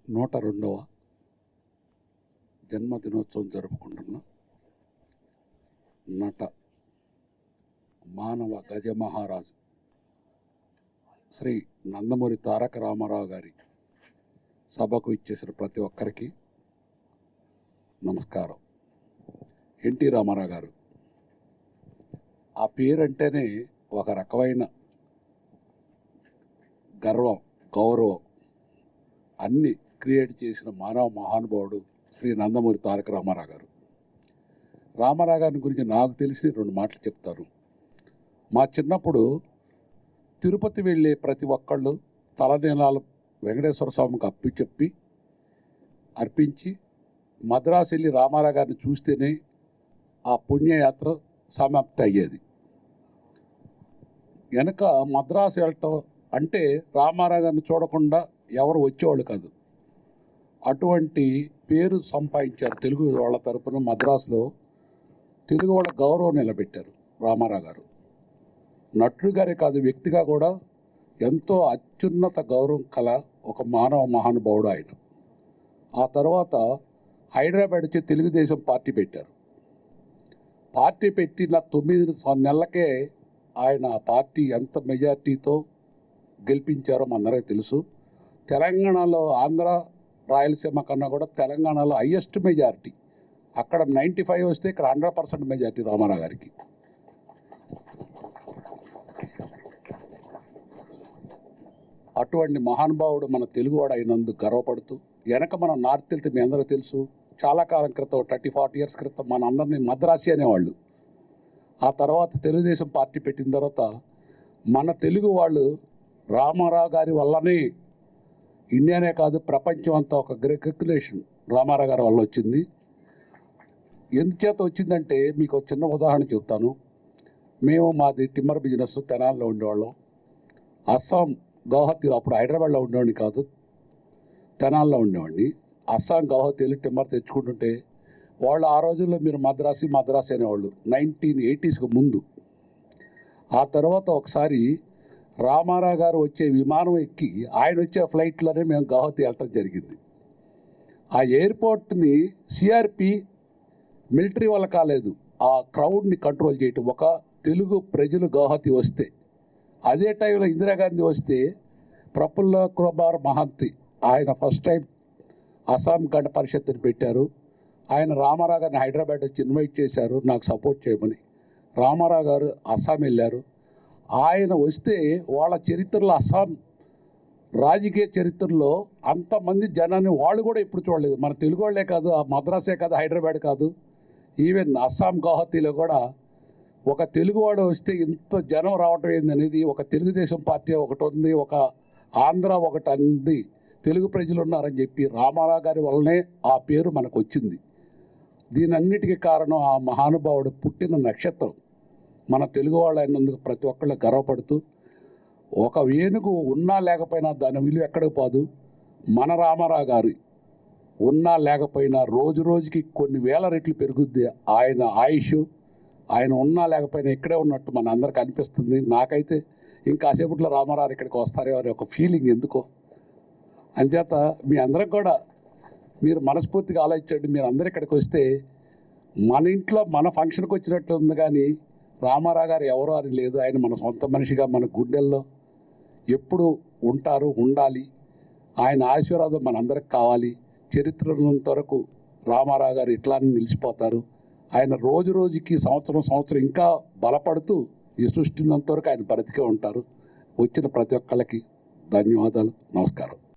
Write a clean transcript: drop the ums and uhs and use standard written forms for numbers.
102వ జన్మదినోత్సవం జరుపుకుంటున్న నట మానవ గజమహారాజు శ్రీ నందమూరి తారక రామారావు గారి సభకు ఇచ్చేసిన ప్రతి ఒక్కరికి నమస్కారం. ఎన్టీ రామారావు గారు ఆ పేరంటేనే ఒక రకమైన గర్వం, గౌరవం అన్ని క్రియేట్ చేసిన మానవ మహానుభావుడు శ్రీ నందమూరి తారక రామారావు గారు. రామారావు గారి గురించి నాకు తెలిసి 2 మాటలు చెప్తాను. మా చిన్నప్పుడు తిరుపతి వెళ్ళే ప్రతి ఒక్కళ్ళు తలనీలాలు వెంకటేశ్వర స్వామికి అర్పించి మద్రాసు వెళ్ళి రామారావు గారిని చూస్తేనే ఆ పుణ్యయాత్ర సమాప్తి అయ్యేది. వెనక మద్రాసు వెళ్ళటం అంటే రామారావు గారిని చూడకుండా ఎవరు వచ్చేవాళ్ళు కాదు. అటువంటి పేరు సంపాదించారు తెలుగు వాళ్ళ తరపున. మద్రాసులో తెలుగు వాళ్ళ గౌరవం నిలబెట్టారు రామారావు గారు. నటుడు గారే కాదు, వ్యక్తిగా కూడా ఎంతో అత్యున్నత గౌరవం కల ఒక మానవ మహానుభావుడు ఆయన. ఆ తర్వాత హైదరాబాద్ వచ్చి తెలుగుదేశం పార్టీ పెట్టారు. పార్టీ పెట్టిన 9 నెలలకే ఆయన పార్టీ ఎంత మెజార్టీతో గెలిపించారో మనందరికీ తెలుసు. తెలంగాణలో ఆంధ్ర రాయలసీమ కన్నా కూడా తెలంగాణలో హయ్యెస్ట్ మెజారిటీ. అక్కడ 95 వస్తే ఇక్కడ 100% మెజారిటీ రామారావు గారికి. అటువంటి మహానుభావుడు మన తెలుగువాడు అయినందుకు గర్వపడుతూ, వెనక మనం నార్త్ వెళ్తే మీ అందరూ తెలుసు, చాలా కాలం క్రితం 30-40 ఇయర్స్ క్రితం మన అందరినీ మద్రాసి అనేవాళ్ళు. ఆ తర్వాత తెలుగుదేశం పార్టీ పెట్టిన తర్వాత మన తెలుగు వాళ్ళు రామారావు గారి వల్లనే ఇండియానే కాదు ప్రపంచం అంతా ఒక రికగ్నిషన్ రామారావు గారి వల్ల వచ్చింది. ఎందుచేత వచ్చిందంటే మీకు ఒక చిన్న ఉదాహరణ చెప్తాను. మాది టిమ్మర్ బిజినెస్ తెనాలిలో ఉండేవాళ్ళం. అస్సాం గౌహతిలో, అప్పుడు హైదరాబాద్లో ఉండేవాడిని కాదు, తెనాలిలో ఉండేవాడిని. అస్సాం గౌహతి వెళ్ళి టిమ్మర్ తెచ్చుకుంటుంటే వాళ్ళు ఆ రోజుల్లో మీరు మద్రాసి అనేవాళ్ళు 1980s ముందు. ఆ తర్వాత ఒకసారి రామారావు గారు వచ్చే విమానం ఎక్కి ఆయన వచ్చే ఫ్లైట్లోనే మేము గౌహతి వెళ్ళటం జరిగింది. ఆ ఎయిర్పోర్ట్ని సిఆర్పి మిలిటరీ వల్ల కాలేదు, ఆ క్రౌడ్ని కంట్రోల్ చేయటం. ఒక తెలుగు ప్రజలు గౌహతి వస్తే, అదే టైంలో ఇందిరాగాంధీ వస్తే ప్రఫుల్ల కుమార్ మహంతి ఆయన ఫస్ట్ టైం అస్సాం గణ పరిషత్తుని పెట్టారు. ఆయన రామారావు గారిని హైదరాబాద్ వచ్చి ఇన్వైట్ చేశారు నాకు సపోర్ట్ చేయమని. రామారావు గారు అస్సాం వెళ్ళారు. ఆయన వస్తే వాళ్ళ చరిత్రలో, అస్సాం రాజకీయ చరిత్రలో అంతమంది జనాన్ని వాళ్ళు కూడా ఎప్పుడు చూడలేదు. మన తెలుగు వాళ్ళే కాదు, ఆ మద్రాసే కాదు, హైదరాబాద్ కాదు, ఈవెన్ అస్సాం గౌహతిలో కూడా ఒక తెలుగువాడు వస్తే ఇంత జనం రావటం ఏందనేది, ఒక తెలుగుదేశం పార్టీ ఒకటి ఉంది, ఒక ఆంధ్ర ఒకటి అంది, తెలుగు ప్రజలు ఉన్నారని చెప్పి రామారావు గారి వల్లనే ఆ పేరు మనకు వచ్చింది. దీనన్నిటికీ కారణం ఆ మహానుభావుడు పుట్టిన నక్షత్రం. మన తెలుగు వాళ్ళు అయినందుకు ప్రతి ఒక్కళ్ళు గర్వపడుతూ, ఒక ఏనుగు ఉన్నా లేకపోయినా దాని విలువ ఎక్కడికి పోదు. మన రామారావు గారు ఉన్నా లేకపోయినా రోజు రోజుకి కొన్ని వేల రెట్లు పెరుగుద్ది ఆయన ఆయుష్. ఆయన ఉన్నా లేకపోయినా ఇక్కడే ఉన్నట్టు మన అందరికి అనిపిస్తుంది. నాకైతే ఇంకాసేపట్లో రామారావు ఇక్కడికి వస్తారేమో అనే ఒక ఫీలింగ్ ఎందుకో. అంచేత మీ అందరికి కూడా మీరు మనస్ఫూర్తిగా ఆలోచించండి. మీరు అందరు ఇక్కడికి వస్తే మన ఇంట్లో మన ఫంక్షన్కి వచ్చినట్లు ఉంది, కానీ రామారావు గారు ఎవరో అని లేదు. ఆయన మన సొంత మనిషిగా మన గుండెల్లో ఎప్పుడు ఉంటారు, ఉండాలి. ఆయన ఆశీర్వాదం మనందరికి కావాలి. చరిత్రనంత వరకు రామారావు గారు ఇట్లానే నిలిచిపోతారు. ఆయన రోజు రోజుకి సంవత్సరం ఇంకా బలపడుతూ ఈ సృష్టినంత వరకు ఆయన బ్రతికే ఉంటారు. వచ్చిన ప్రతి ఒక్కళ్ళకి ధన్యవాదాలు, నమస్కారం.